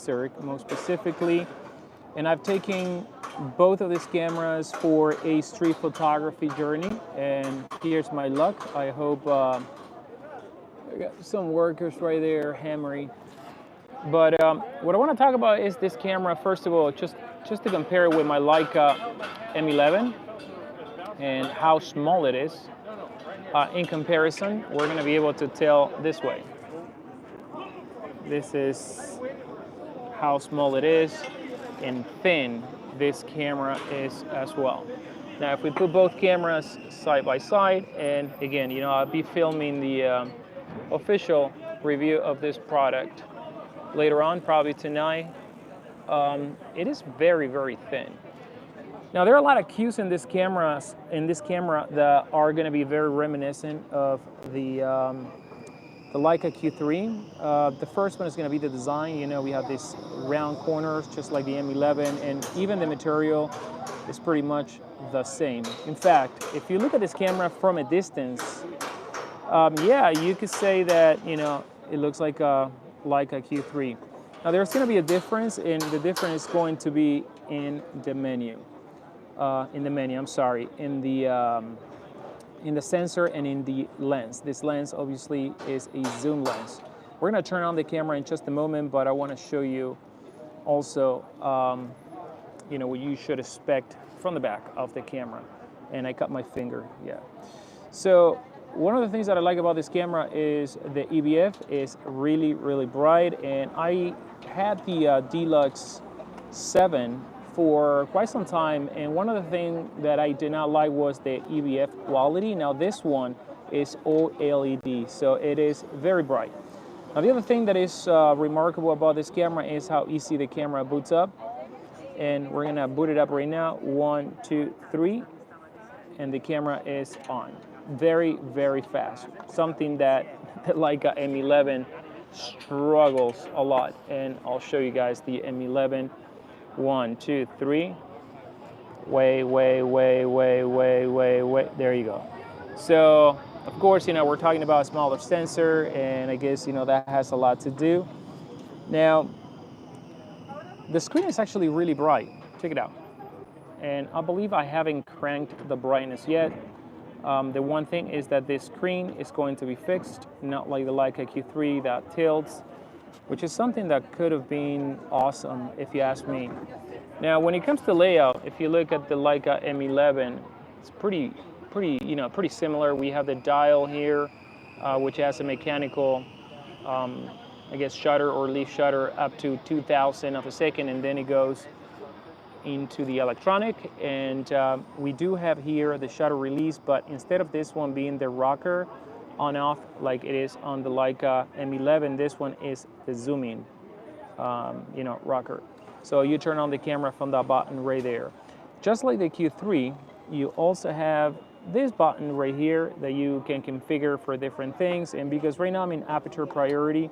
desert, most specifically. And I've taken both of these cameras for a street photography journey. And here's my luck. I hope I got some workers right there hammering. But what I want to talk about is this camera. First of all, just to compare it with my Leica M11 and how small it is. In comparison, we're going to be able to tell this way. This is how small it is, and thin this camera is as well. Now, if we put both cameras side by side, and again, you know, I'll be filming the official review of this product later on, probably tonight. It is very, very thin. Now, there are a lot of cues in this camera that are going to be very reminiscent of the Leica Q3. The first one is going to be the design. You know, we have these round corners, just like the M11, and even the material is pretty much the same. In fact, if you look at this camera from a distance, yeah, you could say that, you know, it looks like a Leica Q3. Now, there's going to be a difference, and the difference is going to be in the menu. In the sensor and in the lens. This lens obviously is a zoom lens. We're going to turn on the camera in just a moment, but I want to show you also, you know, what you should expect from the back of the camera. And I cut my finger, yeah. So one of the things that I like about this camera is the EVF is really, really bright. And I had the D Lux 7 for quite some time, and one of the things that I did not like was the EVF quality. Now this one is all LED, so it is very bright. Now the other thing that is remarkable about this camera is how easy the camera boots up, and we're gonna boot it up right now. 1, 2, 3, and the camera is on. Very, very fast. Something that Leica M11 struggles a lot, and I'll show you guys the M11. 1, 2, 3. Way. There you go. So, of course, you know, we're talking about a smaller sensor, and I guess, you know, that has a lot to do. Now, the screen is actually really bright. Check it out. And I believe I haven't cranked the brightness yet. The one thing is that this screen is going to be fixed, not like the Leica Q3 that tilts, which is something that could have been awesome if you ask me. Now, when it comes to layout, if you look at the Leica M11, it's pretty similar. We have the dial here, which has a mechanical, I guess, shutter or leaf shutter up to 2,000 of a second, and then it goes into the electronic. And we do have here the shutter release, but instead of this one being the rocker on off like it is on the Leica M11, this one is the zooming, you know, rocker. So you turn on the camera from that button right there. Just like the Q3, you also have this button right here that you can configure for different things. And because right now I'm in aperture priority,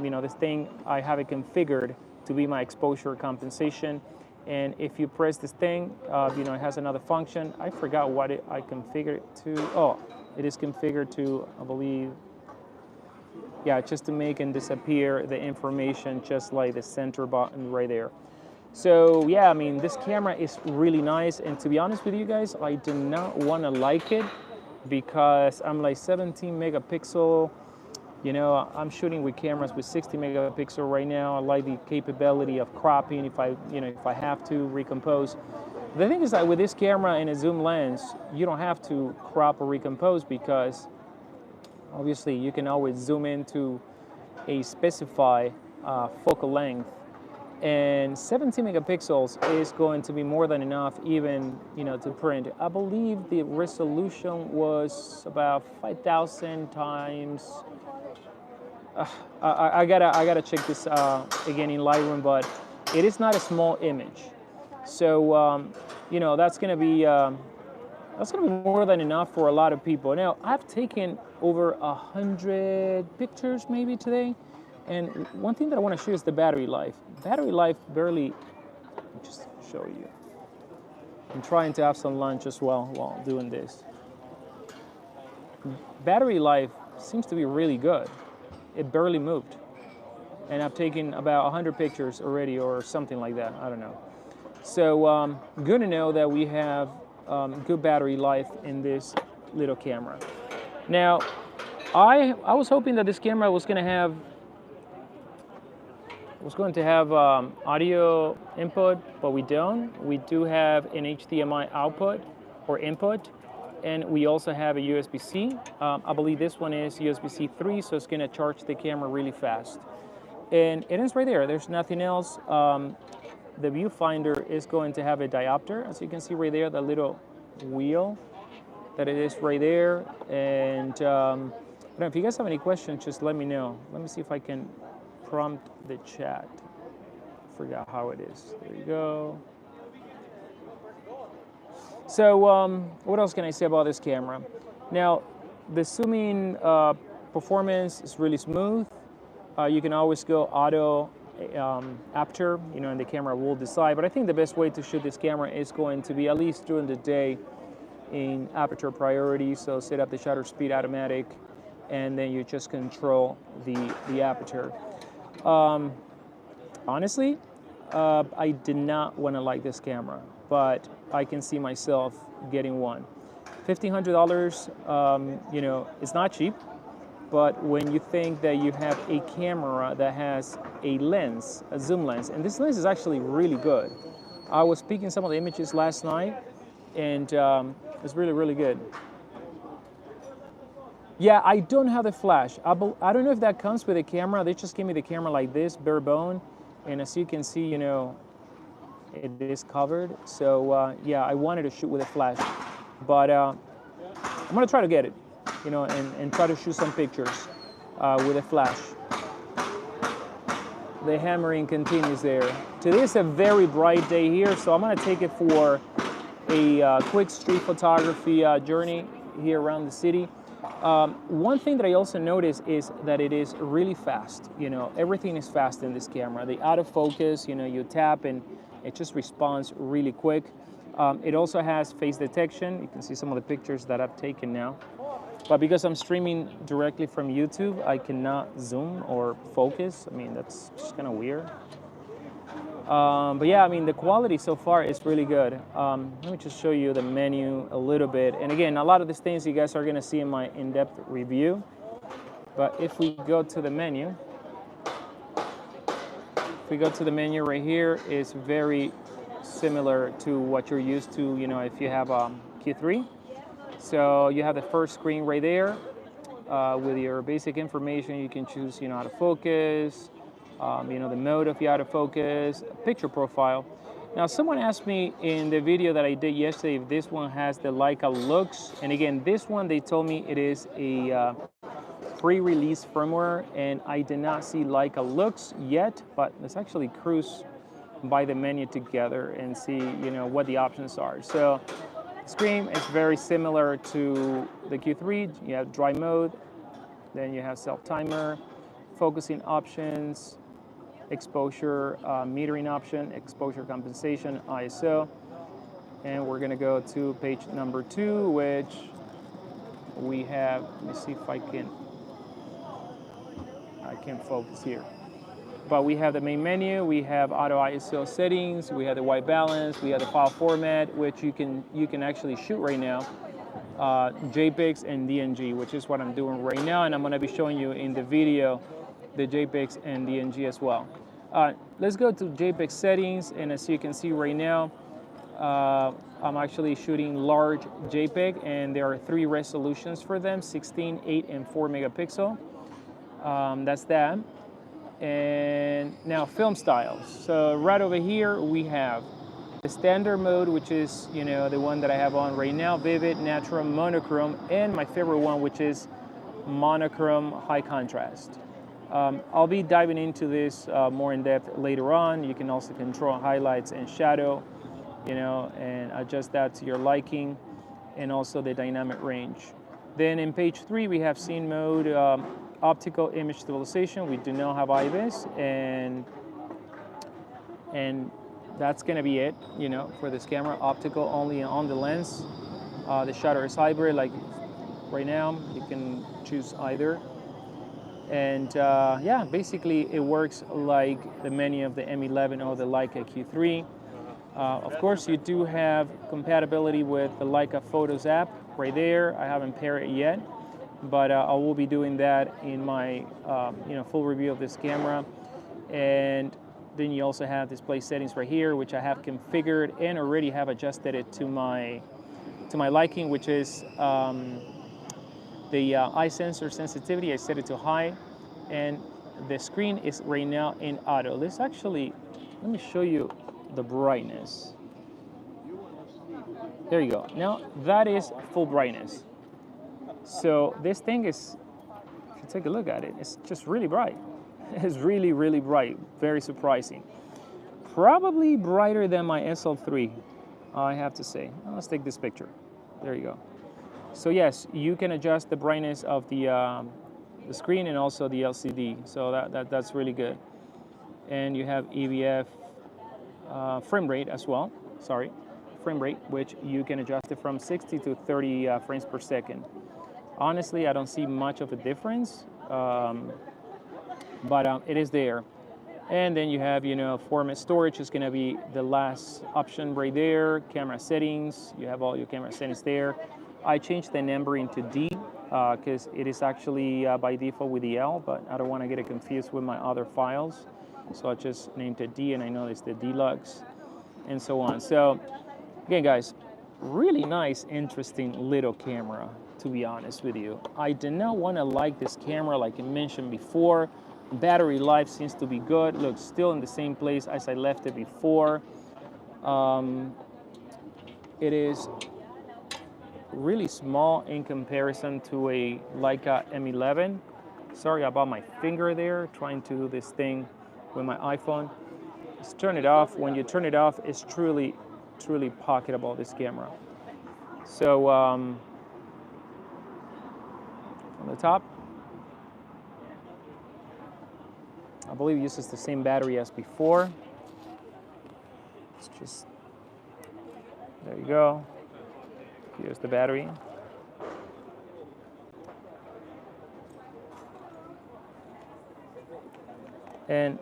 you know, this thing, I have it configured to be my exposure compensation. And if you press this thing, you know, it has another function. I forgot what I configured it to. Oh, it is configured to, I believe, yeah, just to make and disappear the information, just like the center button right there. So yeah, I mean, this camera is really nice. And to be honest with you guys, I do not want to like it because I'm like 17 megapixel. You know, I'm shooting with cameras with 60 megapixel right now. I like the capability of cropping if I have to recompose. The thing is that with this camera and a zoom lens, you don't have to crop or recompose because obviously you can always zoom into a specified focal length. And 17 megapixels is going to be more than enough even, you know, to print. I believe the resolution was about 5,000 times. I gotta check this again in Lightroom, but it is not a small image. So, you know, that's gonna be more than enough for a lot of people. Now, I've taken over 100 pictures maybe today, and one thing that I want to show you is the battery life. Battery life barely. Let me just show you. I'm trying to have some lunch as well while doing this. Battery life seems to be really good. It barely moved. and I've taken about 100 pictures already or something like that. I don't know. So good to know that we have good battery life in this little camera. Now, I was hoping that this camera was going to have audio input, but we don't. We do have an HDMI output or input, and we also have a USB-C. I believe this one is USB-C 3, so it's going to charge the camera really fast. And it is right there. There's nothing else. The viewfinder is going to have a diopter, as you can see right there, the little wheel that it is right there. And if you guys have any questions, just let me know. Let me see if I can prompt the chat. Forgot how it is. There you go. So what else can I say about this camera? Now, the zooming performance is really smooth. You can always go auto aperture, and the camera will decide. But I think the best way to shoot this camera is going to be, at least during the day, in aperture priority. So set up the shutter speed automatic, and then you just control the aperture. Honestly, I did not want to like this camera, but I can see myself getting one. $1,500, it's not cheap, but when you think that you have a camera that has a lens, a zoom lens, and this lens is actually really good. I was peeking some of the images last night, and it's really, really good. Yeah, I don't have the flash. I don't know if that comes with a camera. They just gave me the camera like this, bare bone. And as you can see, it is covered. So yeah, I wanted to shoot with a flash. But I'm gonna try to get it, and try to shoot some pictures with a flash. The hammering continues there. Today is a very bright day here, so I'm gonna take it for a quick street photography journey here around the city. One thing that I also noticed is that it is really fast. Everything is fast in this camera. The autofocus, you tap and it just responds really quick. It also has face detection. You can see some of the pictures that I've taken now. But because I'm streaming directly from YouTube, I cannot zoom or focus. I mean, that's just kind of weird. But yeah, the quality so far is really good. Let me just show you the menu a little bit. And again, a lot of these things you guys are going to see in my in-depth review. But if we go to the menu, right here, it's very similar to what you're used to, if you have Q3. So you have the first screen right there with your basic information. You can choose, how to focus. The mode of the autofocus, picture profile. Now, someone asked me in the video that I did yesterday if this one has the Leica Lux. And again, this one, they told me it is a pre-release firmware, and I did not see Leica Lux yet, but let's actually cruise by the menu together and see, what the options are. So the screen is very similar to the Q3. You have dry mode, then you have self-timer, focusing options, exposure metering option, exposure compensation, ISO. And we're gonna go to page number 2, which we have, let me see if I can focus here. But we have the main menu, we have auto ISO settings, we have the white balance, we have the file format, which you can actually shoot right now, JPEGs and DNG, which is what I'm doing right now, and I'm gonna be showing you in the video the JPEGs and DNG as well. Let's go to JPEG settings, and as you can see right now, I'm actually shooting large JPEG, and there are 3 resolutions for them, 16, 8, and 4 megapixel. That's that. And now film styles. So right over here we have the standard mode, which is the one that I have on right now, vivid, natural, monochrome, and my favorite one, which is monochrome high contrast. I'll be diving into this more in depth later on. You can also control highlights and shadow, and adjust that to your liking, and also the dynamic range. Then in page 3, we have scene mode, optical image stabilization. We do not have IBIS, and that's gonna be it, for this camera. Optical only on the lens. The shutter is hybrid, like right now. You can choose either. And yeah, basically it works like the menu of the M11 or the Leica Q3. Of course, you do have compatibility with the Leica Photos app right there. I haven't paired it yet, but I will be doing that in my full review of this camera. And then you also have display settings right here, which I have configured and already have adjusted it to my liking, which is the eye sensor sensitivity. I set it to high, and the screen is right now in auto. Let me show you the brightness. There you go. Now that is full brightness. So this thing is, if you take a look at it, it's just really bright. It's really, really bright. Very surprising. Probably brighter than my SL3, I have to say. Let's take this picture. There you go. So yes, you can adjust the brightness of the screen and also the LCD. So that's really good. And you have EVF frame rate as well. Sorry, frame rate, which you can adjust it from 60 to 30 frames per second. Honestly, I don't see much of a difference, but it is there. And then you have, format storage is going to be the last option right there. Camera settings, you have all your camera settings there. I changed the numbering to D because it is actually by default with the L, but I don't want to get it confused with my other files. So I just named it D, and I know it's the D Lux, and so on. So again, guys, really nice, interesting little camera, to be honest with you. I did not want to like this camera like I mentioned before. Battery life seems to be good. Looks still in the same place as I left it before. It is really small in comparison to a Leica M11. Sorry about my finger there, trying to do this thing with my iPhone. Just turn it off. When you turn it off, it's truly, truly pocketable, this camera. So on the top, I believe it uses the same battery as before. It's just, there you go. Here's the battery. And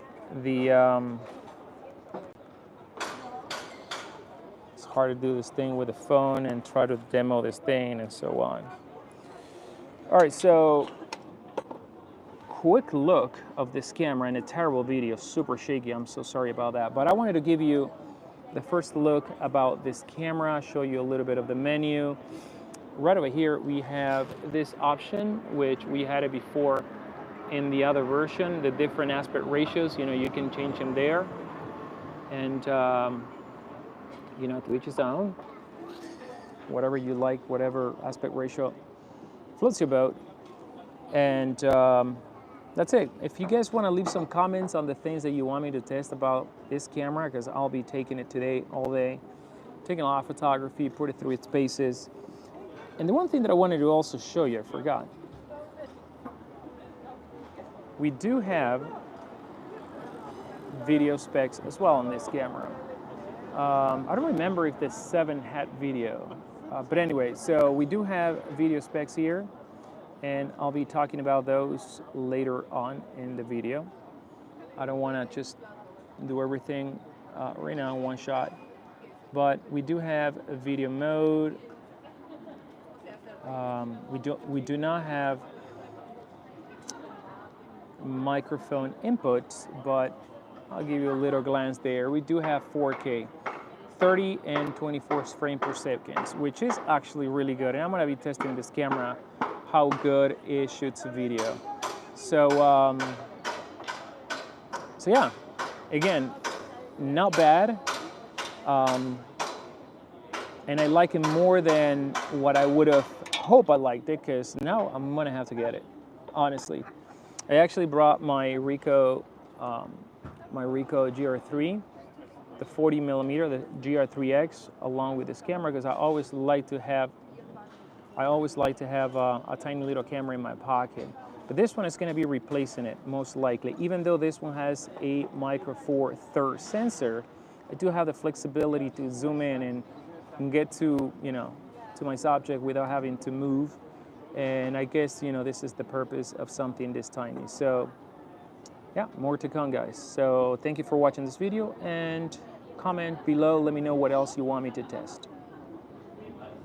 it's hard to do this thing with a phone and try to demo this thing and so on. All right, so quick look of this camera and a terrible video, super shaky, I'm so sorry about that. But I wanted to give you the first look about this camera, show you a little bit of the menu. Right over here, we have this option, which we had it before in the other version, the different aspect ratios, you can change them there. And, to each his own, whatever you like, whatever aspect ratio floats your boat. And that's it. If you guys want to leave some comments on the things that you want me to test about this camera, because I'll be taking it today all day, taking a lot of photography, put it through its paces. And the one thing that I wanted to also show you, I forgot. We do have video specs as well on this camera. I don't remember if the 7 had video, but anyway, so we do have video specs here, and I'll be talking about those later on in the video. I don't want to just do everything right now in one shot, but we do have a video mode. We do not have microphone inputs, but I'll give you a little glance there. We do have 4K, 30 and 24 frames per second, which is actually really good. And I'm gonna be testing this camera, how good it shoots video. So yeah, again, not bad. And I like it more than what I would have hoped I liked it, because now I'm gonna have to get it, honestly. I actually brought my Ricoh GR3, the 40 millimeter, the GR3X, along with this camera, because I always like to have a tiny little camera in my pocket. But this one is going to be replacing it, most likely. Even though this one has a Micro Four Third sensor, I do have the flexibility to zoom in and get to, to my subject without having to move And I guess, this is the purpose of something this tiny. So yeah, more to come, guys. So thank you for watching this video, and comment below, let me know what else you want me to test.